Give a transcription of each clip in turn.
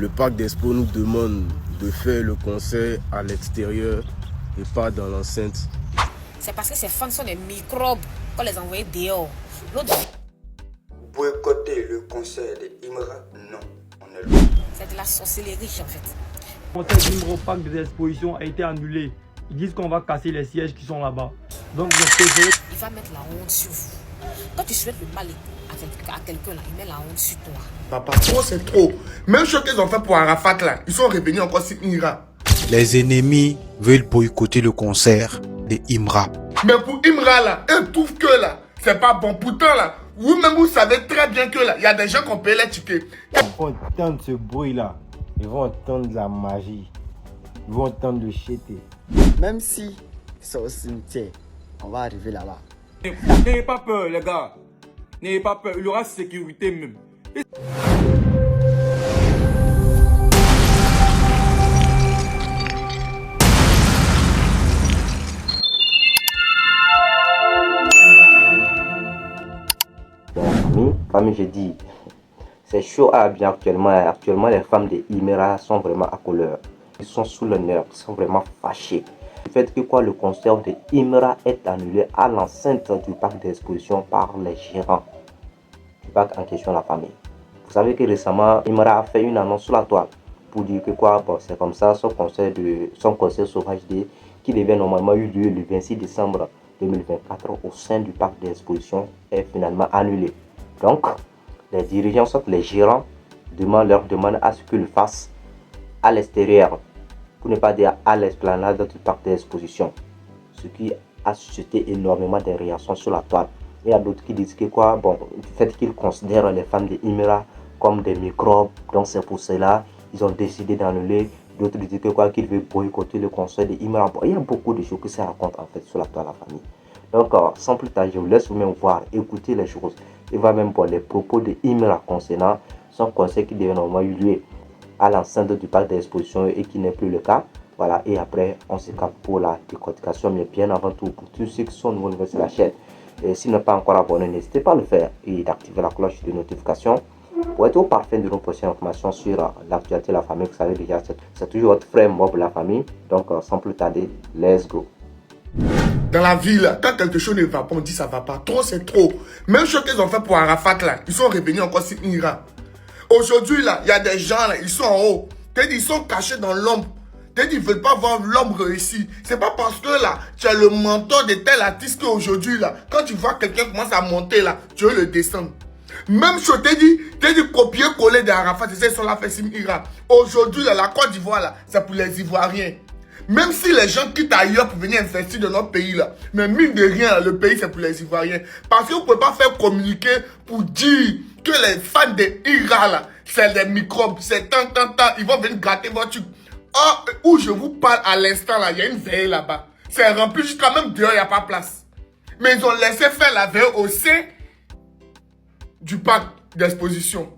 Le parc d'Expo nous demande de faire le concert à l'extérieur et pas dans l'enceinte. C'est parce que ces fans sont des microbes qu'on les envoie dehors. L'autre... Boycotter le concert de Imra, non, on est loin. C'est de la sorcellerie en fait. Le concert d'Imra au parc des expositions a été annulé. Ils disent qu'on va casser les sièges qui sont là-bas. Donc j'ai préféré... Il va mettre la honte sur vous. Quand tu souhaites le mal à quelqu'un, là, il met la honte sur toi. Papa, trop c'est trop. Même chose qu'ils ont fait pour Arafat là, ils sont revenus encore sur Imra. Les ennemis veulent boycotter le concert de Imra. Mais pour Imra là, ils trouvent que là, c'est pas bon. Pourtant là, vous-même vous savez très bien que là, il y a des gens qui ont payé les tickets. Ils vont entendre ce bruit là, ils vont entendre la magie, ils vont entendre le chété. Même si c'est au cimetière, on va arriver là-bas. N'ayez pas peur les gars, n'ayez pas peur, il y aura sécurité même. Famille, j'ai dit, c'est chaud à bien actuellement. Actuellement, les femmes de Imra sont vraiment à couleur. Ils sont sous le nerf, ils sont vraiment fâchés. Le fait que le concert de Imra est annulé à l'enceinte du parc d'exposition par les gérants du parc en question, la famille. Vous savez que récemment, Imra a fait une annonce sur la toile pour dire que c'est comme ça, son concert Sauvage Day qui devait normalement eu lieu le 26 décembre 2024 au sein du parc d'exposition est finalement annulé. Donc, les dirigeants, soit les gérants, leur demandent à ce qu'ils le fassent à l'extérieur, pour ne pas dire à l'esplanade du parc d'exposition. Ce qui a suscité énormément de réactions sur la toile. Il y a d'autres qui disent que du fait qu'ils considèrent les femmes de Imra comme des microbes, donc c'est pour cela ils ont décidé d'annuler. D'autres disent que qu'ils veulent boycotter le concert de Imra. Il y a beaucoup de choses qui se racontent en fait sur la toile, la famille. Donc, sans plus tarder, je vous laisse vous-même voir, écouter les choses. Et va même voir les propos de Imra concernant son concert qui devait normalement eu lieu à l'enceinte du parc d'exposition et qui n'est plus le cas. Voilà, et après, on se capte pour la décortication, mais bien avant tout, pour tous ceux qui sont nouveaux sur la chaîne. Et s'ils n'ont pas encore abonné, n'hésitez pas à le faire et d'activer la cloche de notification pour être au parfait de nos prochaines informations sur l'actualité de la famille. Vous savez déjà, c'est toujours votre frère Mob la famille. Donc, sans plus tarder, let's go. Dans la ville, quand quelque chose ne va pas, on dit ça va pas. Trop, c'est trop. Même chose qu'ils ont fait pour Arafat là, ils sont revenus encore sur Imra. Aujourd'hui là, il y a des gens là, ils sont en haut. Ils sont cachés dans l'ombre. Ils ne veulent pas voir l'ombre ici. C'est pas parce que là, tu as le mentor de tel artiste qu'aujourd'hui là, quand tu vois quelqu'un commence à monter là, tu veux le descendre. Même chose, t'es dit copier-coller d'Arafat, c'est ça, ils sont là fait Imra. Aujourd'hui là, la Côte d'Ivoire là, c'est pour les Ivoiriens. Même si les gens quittent ailleurs pour venir investir dans notre pays là, mais mine de rien, le pays c'est pour les Ivoiriens. Parce que vous ne pouvez pas faire communiquer pour dire que les fans de Imra là, c'est des microbes, c'est tant, ils vont venir gratter votre truc. Oh, où je vous parle à l'instant là, il y a une veille là-bas. C'est rempli jusqu'à même dehors, il n'y a pas place. Mais ils ont laissé faire la veille au sein du parc d'exposition.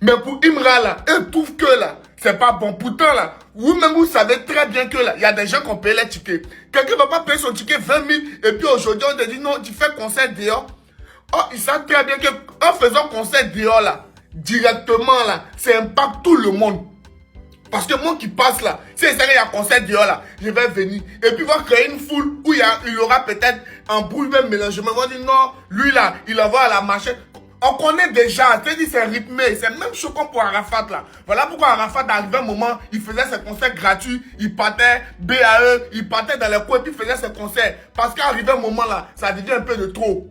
Mais pour Imra là, ils trouvent que là, c'est pas bon. Pourtant là, vous-même vous savez très bien que là, il y a des gens qui ont payé les tickets. Quelqu'un ne va pas payer son ticket 20 000 et puis aujourd'hui on te dit non, tu fais concert dehors. Oh, ils savent très bien qu'en faisant concert dehors là, directement là, ça impacte tout le monde. Parce que moi qui passe là, si il y a un concert dehors là, je vais venir. Et puis il va créer une foule où il y aura peut-être un bruit, même mélangement. On va dire non, lui là, il envoie à la machine. On connaît déjà, c'est rythmé, c'est même choquant pour Arafat là. Voilà pourquoi Arafat arrivait un moment, il faisait ses concerts gratuits, il partait BAE, il partait dans les coins et puis il faisait ses concerts. Parce qu'arrivé un moment là, ça devient un peu de trop.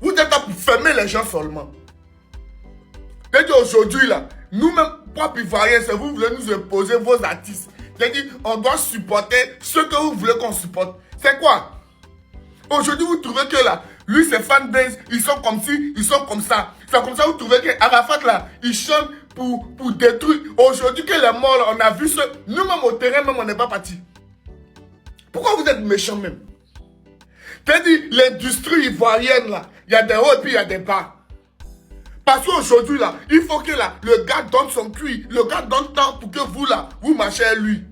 Vous êtes là pour fermer les gens seulement. C'est-à-dire aujourd'hui là, nous-mêmes, propres Ivoiriens, c'est vous voulez nous imposer vos artistes. C'est-à-dire, on doit supporter ce que vous voulez qu'on supporte. C'est quoi? Aujourd'hui, vous trouvez que là, lui, ses fanbase, ils sont comme ci, ils sont comme ça. C'est comme ça que vous trouvez que Arafat là, il chante pour détruire. Aujourd'hui, que les morts là, on a vu ce. Nous-mêmes au terrain, même, on n'est pas parti. Pourquoi vous êtes méchants même? C'est-à-dire, l'industrie ivoirienne là, il y a des hauts et puis il y a des bas. Parce qu'aujourd'hui là, il faut que là, le gars donne son cuit, le gars donne temps pour que vous là, vous marchez à lui.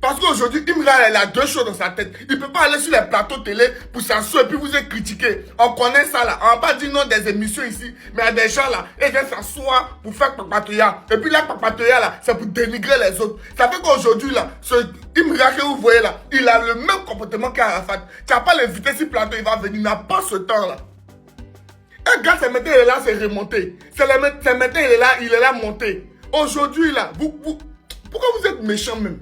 Parce qu'aujourd'hui, Imra, elle a deux choses dans sa tête. Il ne peut pas aller sur les plateaux télé pour s'asseoir et puis vous êtes critiqué. On connaît ça là. On va pas dire non des émissions ici. Mais il y a des gens là, ils viennent s'asseoir pour faire papatoya. Et puis là, papatoya là, c'est pour dénigrer les autres. Ça fait qu'aujourd'hui là, ce Imra que vous voyez là, il a le même comportement qu'Arafat. Tu n'as pas l'invité sur le plateau, il va venir. Il n'a pas ce temps là. Un gars, c'est maintenant il est là, c'est remonté. C'est maintenant il est là monté. Aujourd'hui là, pourquoi vous êtes méchant même?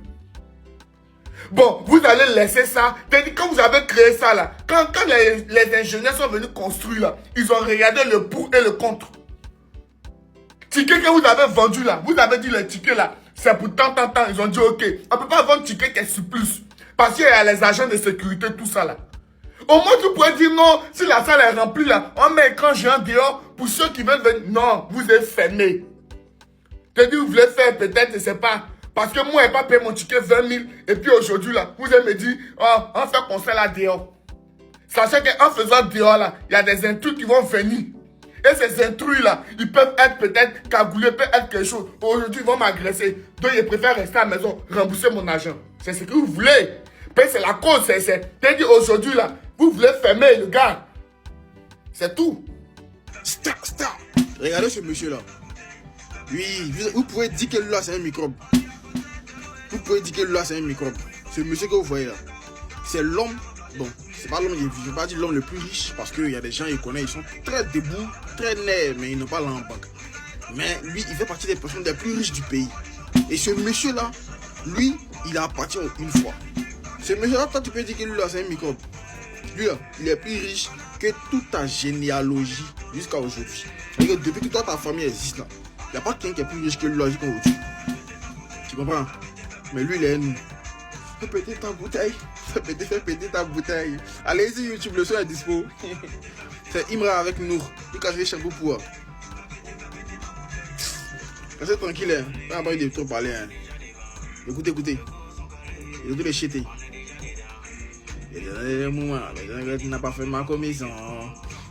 Bon, vous allez laisser ça. Quand vous avez créé ça là, quand les ingénieurs sont venus construire là, ils ont regardé le pour et le contre. Ticket que vous avez vendu là, vous avez dit le ticket là, c'est pour tant. Ils ont dit ok, on ne peut pas vendre ticket qui est sur plus. Parce qu'il y a les agents de sécurité, tout ça là. Au moins tu pourrais dire non, si la salle est remplie là, on met écran géant dehors pour ceux qui veulent venir. Non, vous êtes fermé. T'as dit vous voulez faire peut-être, je ne sais pas. Parce que moi, je n'ai pas payé mon ticket 20 000. Et puis aujourd'hui, là, vous allez me dire, oh, on fait concert là dehors. Sachez qu'en faisant dehors, là, il y a des intrus qui vont venir. Et ces intrus là, ils peuvent être peut-être cagoulés, peuvent être quelque chose. Aujourd'hui, ils vont m'agresser. Donc, je préfère rester à la maison, rembourser mon argent. C'est ce que vous voulez. Mais c'est la cause, t'as dit aujourd'hui, là, vous voulez fermer le gars. C'est tout. Stop. Regardez ce monsieur-là. Oui, vous pouvez dire que là, c'est un microbe. Vous pouvez dire que là, c'est un microbe. Ce monsieur que vous voyez là, c'est l'homme. Bon, c'est pas l'homme, je ne vais pas dire l'homme le plus riche, parce qu'il y a des gens, ils connaissent, ils sont très debout, très nets, mais ils n'ont pas l'argent en banque. Mais lui, il fait partie des personnes les plus riches du pays. Et ce monsieur-là, lui, il appartient une fois. Ce monsieur-là, toi, tu peux dire que lui là, c'est un microbe. Lui là, il est plus riche que toute ta généalogie jusqu'à aujourd'hui. Depuis que toi, ta famille existe là, il n'y a pas quelqu'un qui est plus riche que lui là jusqu'à aujourd'hui. Tu comprends? Mais lui, il est nous. Fais péter ta bouteille. Fais péter ta bouteille. Allez-y, YouTube, le son est dispo. C'est Imra avec nous. Il cache les chapeaux pour. Restez tranquille, hein. Pas envie de trop parler, hein. Écoutez. Écoutez les chités. Il y a des moments, tu n'as pas fait ma commission.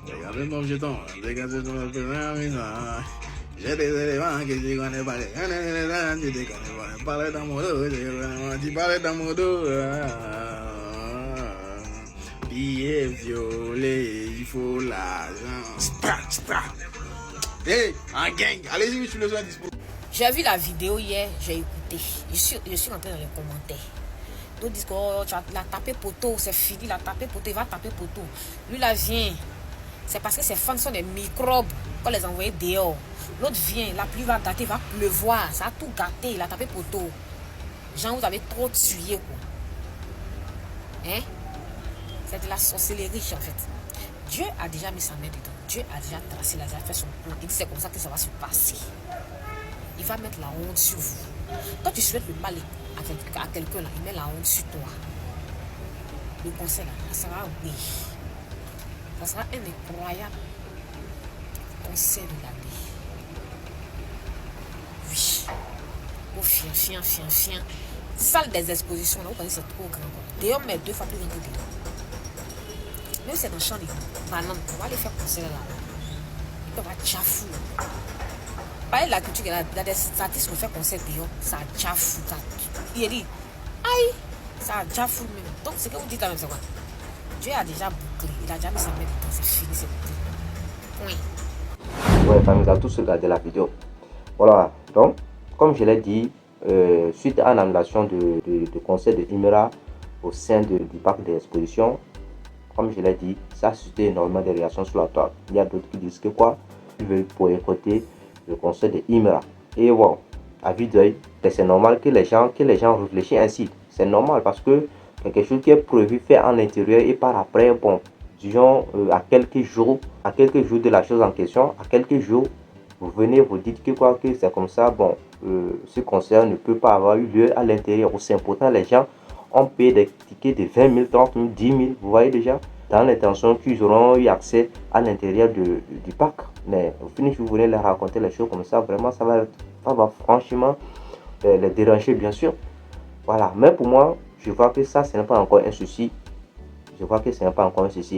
Regardez mon jeton. Regardez mon jeton. J'ai des éléments que je connais pas. Je ne connais pas dans mon dos. Tu parles dans mon dos. Billet violet, il faut l'argent. Stop. Hey, en gang, allez-y, je suis le soir dispo. J'ai vu la vidéo hier, j'ai écouté. Je suis rentré dans les commentaires. D'autres disent que oh, tu as tapé poteau, c'est fini, il a tapé poteau, il va taper poteau. Lui là vient. C'est parce que ses fans sont des microbes qu'on les envoie dehors. L'autre vient, la pluie va gâter, va pleuvoir. Ça a tout gâté, il a tapé poteau. Jean, vous avez trop tué quoi. Hein? C'est de la sorcellerie en fait. Dieu a déjà mis sa main dedans. Dieu a déjà tracé, il a déjà fait son plan. Il dit c'est comme ça que ça va se passer. Il va mettre la honte sur vous. Quand tu souhaites le mal à quelqu'un là, il met la honte sur toi. Le conseil là, ça sera oui. Ça sera un incroyable conseil de l'année. Oui. Oh, fian. Salle des expositions, là, vous pensez que c'est trop grand. D'ailleurs, mais 2 fois plus grand que dehors. Même si c'est dans le champ de banane, on va aller faire conseil là. Ils peuvent être chafou. Parler de la culture, il y a des artistes qui font conseil dehors, ça chafou. Il dit, aïe, ça chafou même. Donc, ce que vous dites quand même, c'est quoi? Dieu a déjà bouclé, il a déjà mis sa main dedans, c'est fini, c'est bouclé. Point. Ouais, famille, à tous regarder la vidéo. Voilà, donc, comme je l'ai dit, suite à l'annulation de concert de Imra au sein du parc d'exposition, comme je l'ai dit, ça a suscité énormément de réactions sur la toile. Il y a d'autres qui disent que quoi, ils veulent boycotter le concert de Imra. Et bon, à vue d'œil, c'est normal que les gens réfléchissent ainsi. C'est normal parce que quelque chose qui est prévu fait en intérieur et par après, bon, disons à quelques jours de la chose en question, à quelques jours, vous venez vous dites que quoi, que c'est comme ça, bon, ce concert ne peut pas avoir eu lieu à l'intérieur au sein. Pourtant, les gens ont payé des tickets de 20 000, 30 000, 10 000, vous voyez déjà, dans l'intention qu'ils auront eu accès à l'intérieur du parc. Mais au final, vous venez leur raconter les choses comme ça, vraiment, ça va franchement les déranger, bien sûr. Voilà, mais pour moi, je vois que ça, ce n'est pas encore un souci.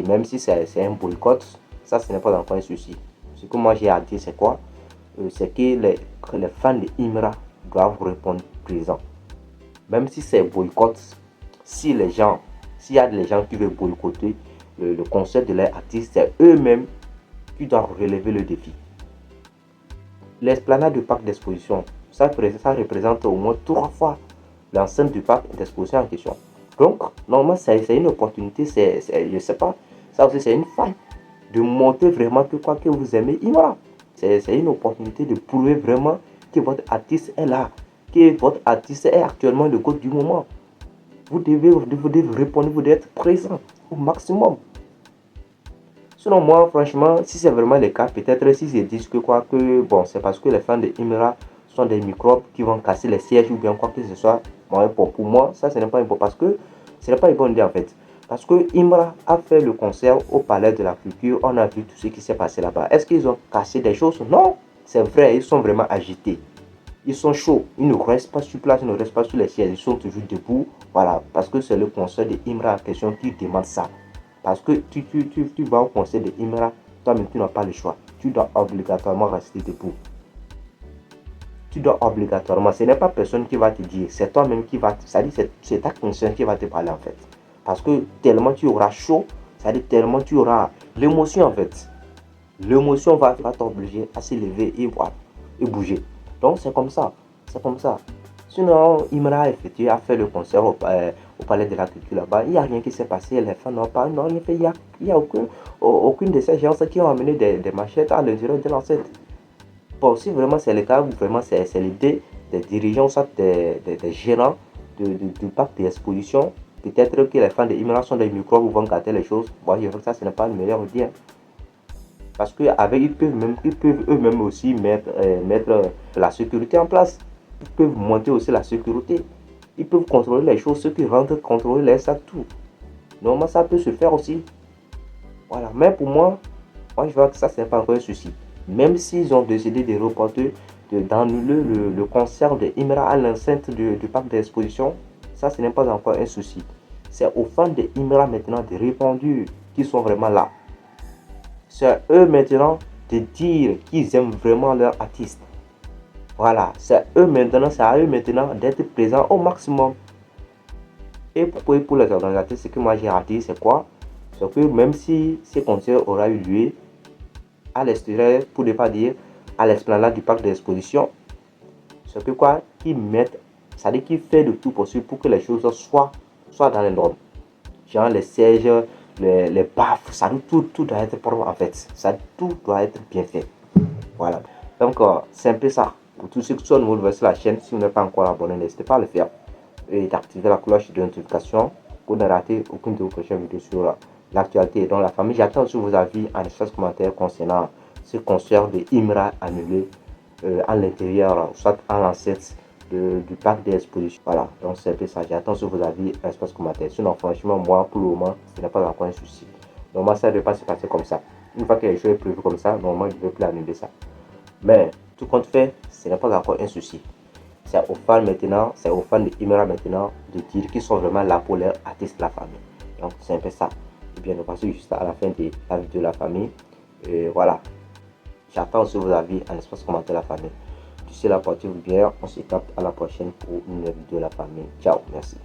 Même si c'est un boycott, ça, ce n'est pas encore un souci. Ce que moi j'ai à dire, c'est quoi? C'est que les fans de Imra doivent répondre présent. même si c'est boycott, s'il y a des gens qui veulent boycotter le concert de leur artiste, c'est eux-mêmes qui doivent relever le défi. L'esplanade du parc d'exposition, ça représente au moins 3 fois l'enceinte du parc d'exposition en question. Donc, normalement, c'est une opportunité, je sais pas, ça aussi c'est une faille de montrer vraiment que vous aimez Imra. C'est une opportunité de prouver vraiment que votre artiste est là, que votre artiste est actuellement le GOAT du moment. Vous devez répondre, vous devez être présent au maximum. Selon moi, franchement, si c'est vraiment le cas, peut-être si ils disent que bon, c'est parce que les fans de Imra sont des microbes qui vont casser les sièges ou bien quoi que ce soit. Bon, pour moi, ça ce n'est pas bon, parce que ce n'est pas une bonne idée en fait. Parce que Imra a fait le concert au Palais de la Culture, on a vu tout ce qui s'est passé là-bas. Est-ce qu'ils ont cassé des choses? Non, c'est vrai, ils sont vraiment agités. Ils sont chauds, ils ne restent pas sur place, ils ne restent pas sur les sièges, ils sont toujours debout. Voilà, parce que c'est le concert de Imra en question qui demande ça. Parce que tu vas au concert de Imra, toi-même tu n'as pas le choix. Tu dois obligatoirement rester debout. Tu dois obligatoirement, ce n'est pas personne qui va te dire, c'est toi-même qui va, c'est ta conscience qui va te parler en fait. Parce que tellement tu auras chaud, c'est-à-dire tellement tu auras l'émotion en fait. L'émotion va t'obliger à se lever et bouger. Donc c'est comme ça, Sinon, Imra a fait le concert au Palais de la Culture là-bas. Il n'y a rien qui s'est passé, les fans n'ont rien fait. Il n'y a aucune de ces gens qui ont amené des machettes à l'intérieur de l'enceinte. Bon, si vraiment c'est le cas, vraiment c'est l'idée des dirigeants, soit des gérants du parc d'exposition. Peut-être que les fans de Imra sont des microbes ou vont gâter les choses. Moi, je vois que ça, ce n'est pas une meilleure idée. Parce qu'avec ils peuvent eux-mêmes aussi mettre la sécurité en place. Ils peuvent monter aussi la sécurité. Ils peuvent contrôler les choses, ceux qui rentrent, contrôler les sacs, tout. Normalement, ça peut se faire aussi. Voilà. Mais pour moi, je vois que ça, ce n'est pas encore un souci. Même s'ils ont décidé de reporter, d'annuler le concert de Imra à l'enceinte du parc d'exposition, ça, ce n'est pas encore un souci. C'est aux fans de Imra maintenant de répondre qu'ils sont vraiment là. C'est à eux maintenant de dire qu'ils aiment vraiment leur artiste. Voilà, c'est à eux maintenant d'être présents au maximum. Et pour les organisateurs, ce que moi j'ai raté, c'est quoi? C'est que même si ce concert aura eu lieu à l'extérieur, pour ne pas dire à l'esplanade du parc d'exposition, c'est que quoi? Qu'ils mettent, ça veut dire qu'ils font le tout possible pour que les choses soient dans les normes. Genre les sièges, les baffes, ça tout doit être propre en fait. Tout doit être bien fait. Voilà. Donc c'est un peu ça. Pour tous ceux qui sont nouveaux sur la chaîne, si vous n'êtes pas encore abonné, n'hésitez pas à le faire. Et d'activer la cloche de notification pour ne rater aucune de vos prochaines vidéos sur l'actualité dans la famille. J'attends sur vos avis en espace commentaire concernant ce concert de Imra annulé à l'intérieur, soit à l'enceinte du parc d'exposition. Voilà, donc c'est un peu ça. J'attends sur vos avis en espace commentaire. Sinon, franchement, moi, pour le moment, ce n'est pas encore un souci. Normalement, ça ne devrait pas se passer comme ça. Une fois que les choses sont prévues comme ça, normalement, je ne vais plus annuler ça. Mais, tout compte fait, ce n'est pas encore un souci. C'est aux fans maintenant, c'est aux fans de Imra maintenant de dire qu'ils sont vraiment là pour leur artiste, la famille. Donc, c'est un peu ça. Et bien, nous passons juste à la fin de la vidéo de la famille. Et voilà. J'attends sur vos avis en espace commentaire la famille. D'ici là, portez-vous bien. On se capte à la prochaine pour une nouvelle vidéo de la famille. Ciao, merci.